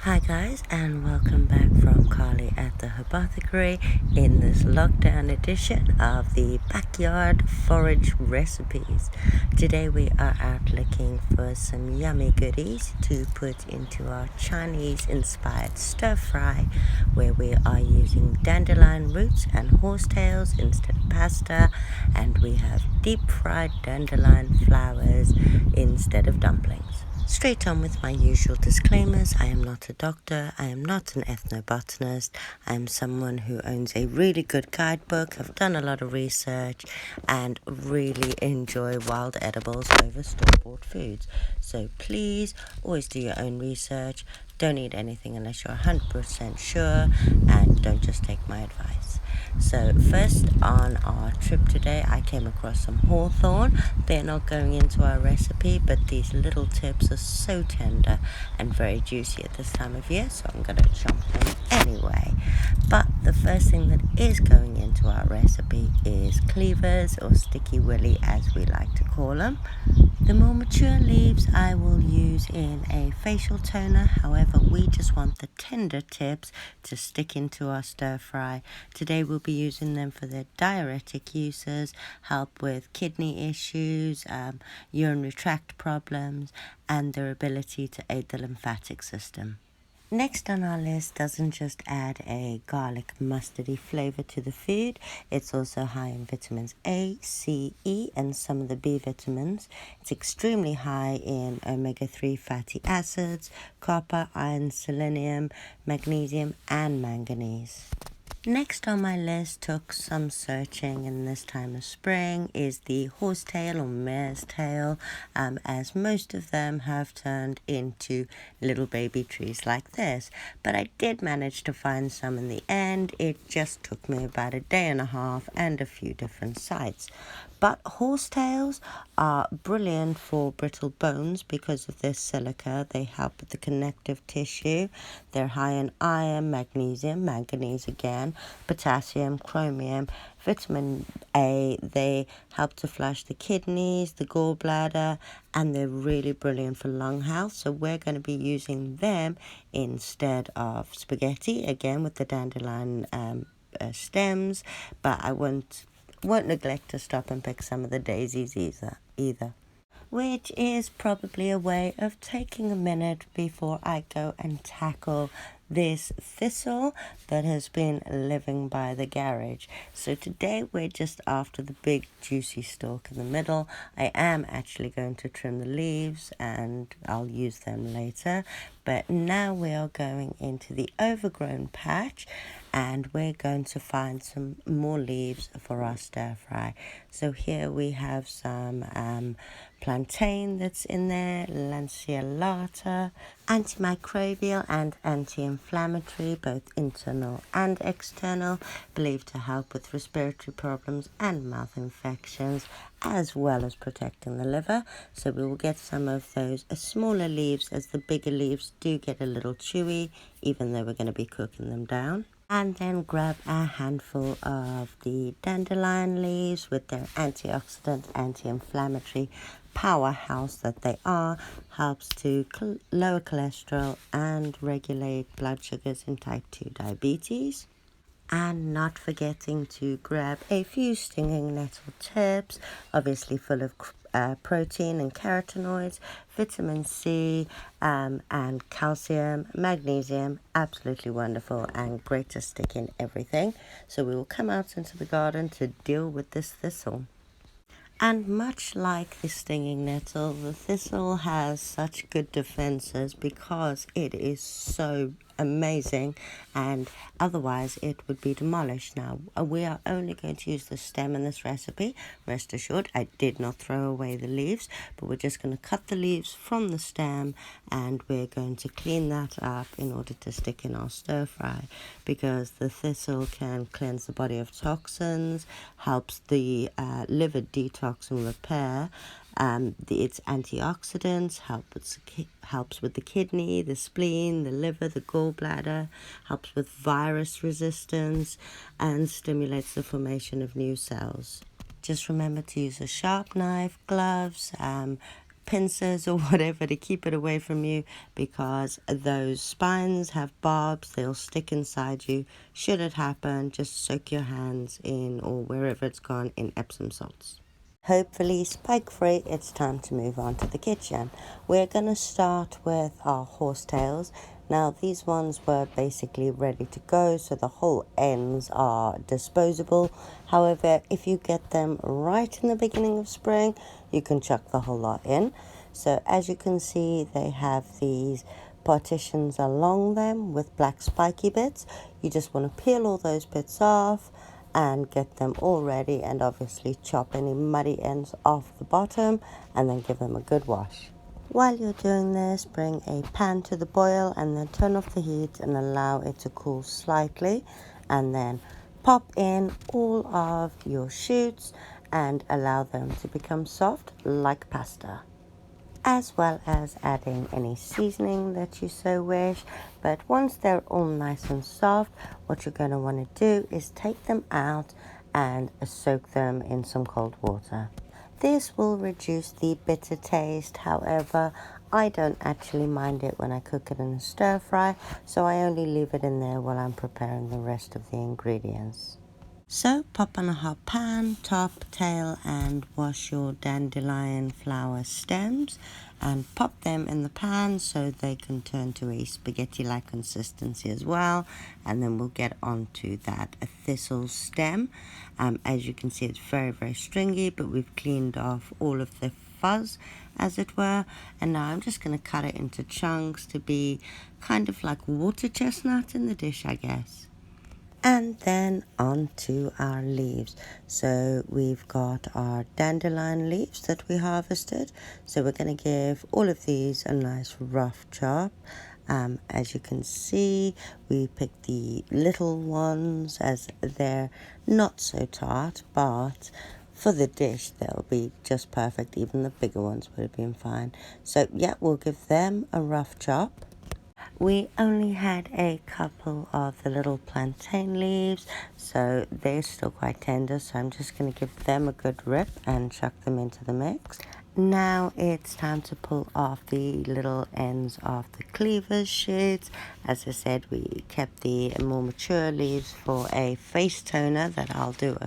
Hi guys, and welcome back from Carly at the Apothecary in this lockdown edition of the Backyard Forage Recipes. Today we are out looking for some yummy goodies to put into our Chinese inspired stir fry, where we are using dandelion roots and horsetails instead of pasta, and we have deep fried dandelion flowers instead of dumplings. Straight on with my usual disclaimers. I am not a doctor, I am not an ethnobotanist, I am someone who owns a really good guidebook, I've done a lot of research, and really enjoy wild edibles over store-bought foods. So please, always do your own research, don't eat anything unless you're 100% sure, and don't just take my advice. So first on our trip today, I came across some hawthorn. They're not going into our recipe, but these little tips are so tender and very juicy at this time of year, so I'm going to chomp them anyway. But the first thing that is going into our recipe is cleavers, or sticky willy as we like to call them. The more mature leaves I will use in a facial toner, however we just want the tender tips to stick into our stir fry. Today we'll be using them for their diuretic uses, help with kidney issues, urinary tract problems, and their ability to aid the lymphatic system. Next on our list doesn't just add a garlic mustardy flavor to the food, it's also high in vitamins A, C, E, and some of the B vitamins. It's extremely high in omega-3 fatty acids, copper, iron, selenium, magnesium, and manganese. Next on my list took some searching in this time of spring is the horsetail or mare's tail, as most of them have turned into little baby trees like this. But I did manage to find some in the end. It just took me about a day and a half and a few different sites. But horsetails are brilliant for brittle bones because of their silica. They help with the connective tissue. They're high in iron, magnesium, manganese again, potassium, chromium, vitamin A. They help to flush the kidneys, the gallbladder, and they're really brilliant for lung health. So we're going to be using them instead of spaghetti, again with the dandelion stems, but I won't neglect to stop and pick some of the daisies either. Which is probably a way of taking a minute before I go and tackle this thistle that has been living by the garage. So today we're just after the big juicy stalk in the middle. I am actually going to trim the leaves and I'll use them later. But now we are going into the overgrown patch and we're going to find some more leaves for our stir fry. So here we have some plantain that's in there, LANCIATA, antimicrobial and anti-inflammatory, both internal and external, believed to help with respiratory problems and mouth infections, as well as protecting the liver. So we will get some of those smaller leaves, as the bigger leaves do get a little chewy, even though we're going to be cooking them down. And then grab a handful of the dandelion leaves with their antioxidant, anti-inflammatory powerhouse that they are, helps to lower cholesterol and regulate blood sugars in type 2 diabetes. And not forgetting to grab a few stinging nettle tips, obviously full of protein and carotenoids, vitamin C, and calcium, magnesium, absolutely wonderful and great to stick in everything. So we will come out into the garden to deal with this thistle. And much like the stinging nettle, the thistle has such good defenses because it is so amazing, and otherwise it would be demolished. Now we are only going to use the stem in this recipe. Rest assured I did not throw away the leaves, but we're just going to cut the leaves from the stem and we're going to clean that up in order to stick in our stir fry, because the thistle can cleanse the body of toxins, helps the liver detox and repair. Its antioxidants helps with the kidney, the spleen, the liver, the gallbladder, helps with virus resistance, and stimulates the formation of new cells. Just remember to use a sharp knife, gloves, pincers or whatever to keep it away from you, because those spines have barbs. They'll stick inside you. Should it happen, just soak your hands in, or wherever it's gone, in Epsom salts. Hopefully spike free, it's time to move on to the kitchen. We're going to start with our horsetails. Now these ones were basically ready to go, so the whole ends are disposable. However, if you get them right in the beginning of spring, you can chuck the whole lot in. So as you can see, they have these partitions along them with black spiky bits. You just want to peel all those bits off and get them all ready, and obviously chop any muddy ends off the bottom and then give them a good wash. While you're doing this, bring a pan to the boil and then turn off the heat and allow it to cool slightly, and then pop in all of your shoots and allow them to become soft like pasta, as well as adding any seasoning that you so wish. But once they're all nice and soft, what you're going to want to do is take them out and soak them in some cold water. This will reduce the bitter taste. However, I don't actually mind it when I cook it in a stir fry, so I only leave it in there while I'm preparing the rest of the ingredients. So pop on a hot pan, top, tail, and wash your dandelion flower stems and pop them in the pan so they can turn to a spaghetti-like consistency as well. And then we'll get onto that thistle stem. As you can see, it's very, very stringy, but we've cleaned off all of the fuzz, as it were. And now I'm just going to cut it into chunks to be kind of like water chestnut in the dish, I guess. And then on to our leaves. So we've got our dandelion leaves that we harvested. So we're going to give all of these a nice rough chop. As you can see, we picked the little ones as they're not so tart, but for the dish they'll be just perfect. Even the bigger ones would have been fine. So yeah, we'll give them a rough chop. We only had a couple of the little plantain leaves, so they're still quite tender, so I'm just going to give them a good rip and chuck them into the mix. Now it's time to pull off the little ends of the cleavers shoots. As I said, we kept the more mature leaves for a face toner that I'll do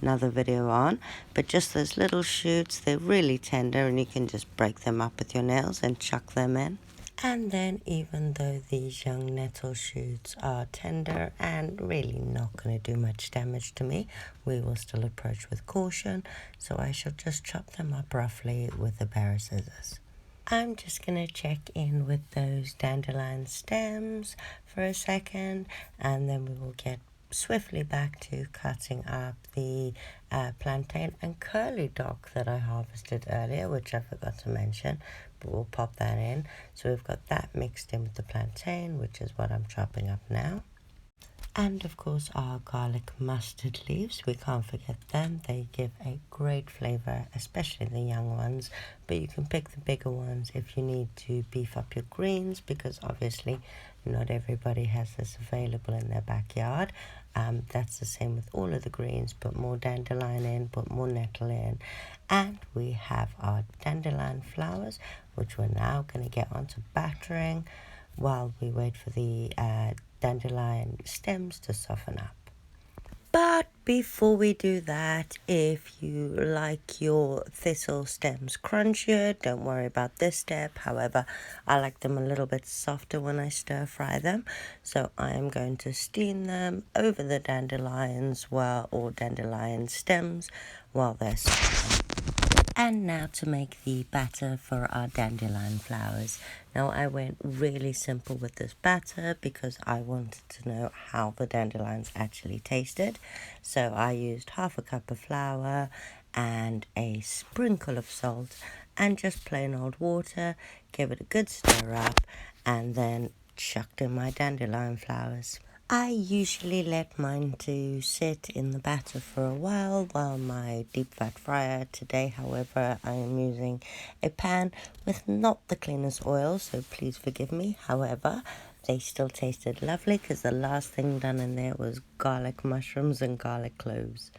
another video on. But just those little shoots, they're really tender, and you can just break them up with your nails and chuck them in. And then, even though these young nettle shoots are tender and really not going to do much damage to me, we will still approach with caution, so I shall just chop them up roughly with a pair of scissors. I'm just going to check in with those dandelion stems for a second, and then we will get swiftly back to cutting up the plantain and curly dock that I harvested earlier, which I forgot to mention, but we'll pop that in. So we've got that mixed in with the plantain, which is what I'm chopping up now. And of course our garlic mustard leaves, we can't forget them. They give a great flavor, especially the young ones, but you can pick the bigger ones if you need to beef up your greens, because obviously not everybody has this available in their backyard. That's the same with all of the greens. Put more dandelion in, put more nettle in. And we have our dandelion flowers, which we're now going to get onto battering while we wait for the dandelion stems to soften up. But before we do that, if you like your thistle stems crunchier, don't worry about this step. However, I like them a little bit softer when I stir fry them. So I am going to steam them over the dandelions or dandelion stems while they're softening. And now to make the batter for our dandelion flowers. Now I went really simple with this batter because I wanted to know how the dandelions actually tasted. So I used half a cup of flour and a sprinkle of salt and just plain old water. Gave it a good stir up and then chucked in my dandelion flowers. I usually let mine to sit in the batter for a while my deep fat fryer. Today, however, I am using a pan with not the cleanest oil, so please forgive me. However, they still tasted lovely because the last thing done in there was garlic mushrooms and garlic cloves.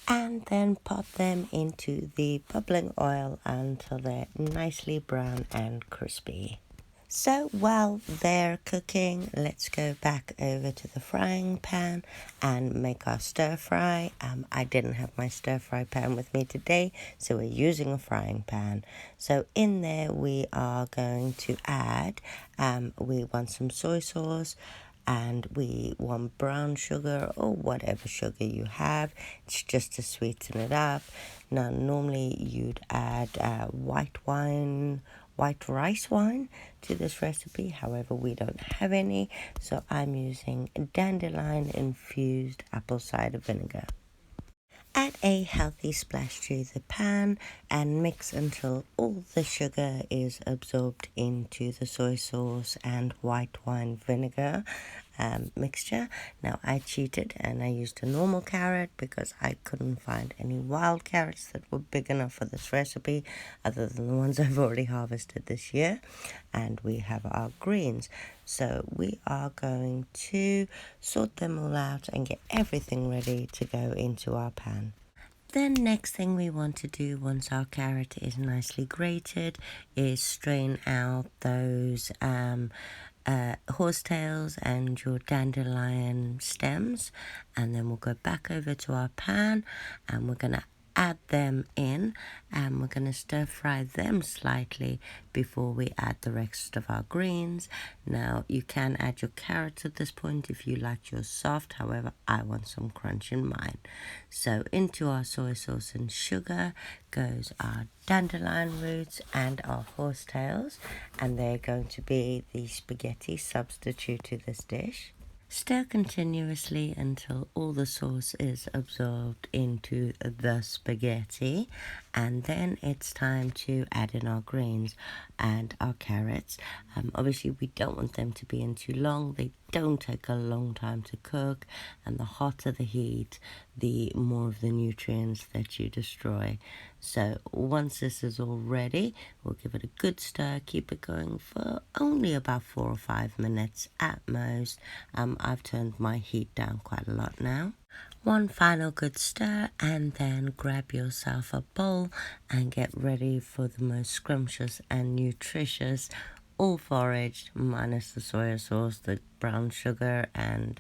and then pop them into the bubbling oil until they're nicely brown and crispy. So while they're cooking, let's go back over to the frying pan and make our stir fry. I didn't have my stir fry pan with me today, so we're using a frying pan. So in there we are going to add, we want some soy sauce, and we want brown sugar or whatever sugar you have. It's just to sweeten it up. Now normally you'd add white rice wine to this recipe. However, we don't have any, so I'm using dandelion infused apple cider vinegar. Add a healthy splash to the pan and mix until all the sugar is absorbed into the soy sauce and white wine vinegar mixture. Now I cheated and I used a normal carrot because I couldn't find any wild carrots that were big enough for this recipe other than the ones I've already harvested this year. And we have our greens. So we are going to sort them all out and get everything ready to go into our pan. Then next thing we want to do once our carrot is nicely grated is strain out those horsetails and your dandelion stems, and then we'll go back over to our pan and we're going to add them in, and we're going to stir fry them slightly before we add the rest of our greens. Now you can add your carrots at this point if you like yours soft, however I want some crunch in mine. So into our soy sauce and sugar goes our dandelion roots and our horsetails, and they're going to be the spaghetti substitute to this dish. Stir continuously until all the sauce is absorbed into the spaghetti, and then it's time to add in our greens and our carrots. Obviously we don't want them to be in too long. They don't take a long time to cook, and the hotter the heat, the more of the nutrients that you destroy. So once this is all ready, we'll give it a good stir, keep it going for only about 4 or 5 minutes at most. I've turned my heat down quite a lot now. One final good stir, and then grab yourself a bowl and get ready for the most scrumptious and nutritious, all foraged minus the soy sauce, the brown sugar, and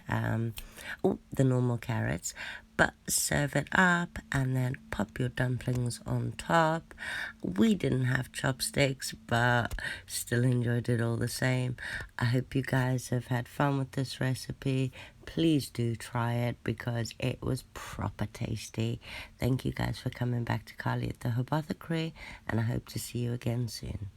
the normal carrots. But serve it up and then pop your dumplings on top. We didn't have chopsticks, but still enjoyed it all the same. I hope you guys have had fun with this recipe. Please do try it because it was proper tasty. Thank you guys for coming back to Carly at the Apothecary, and I hope to see you again soon.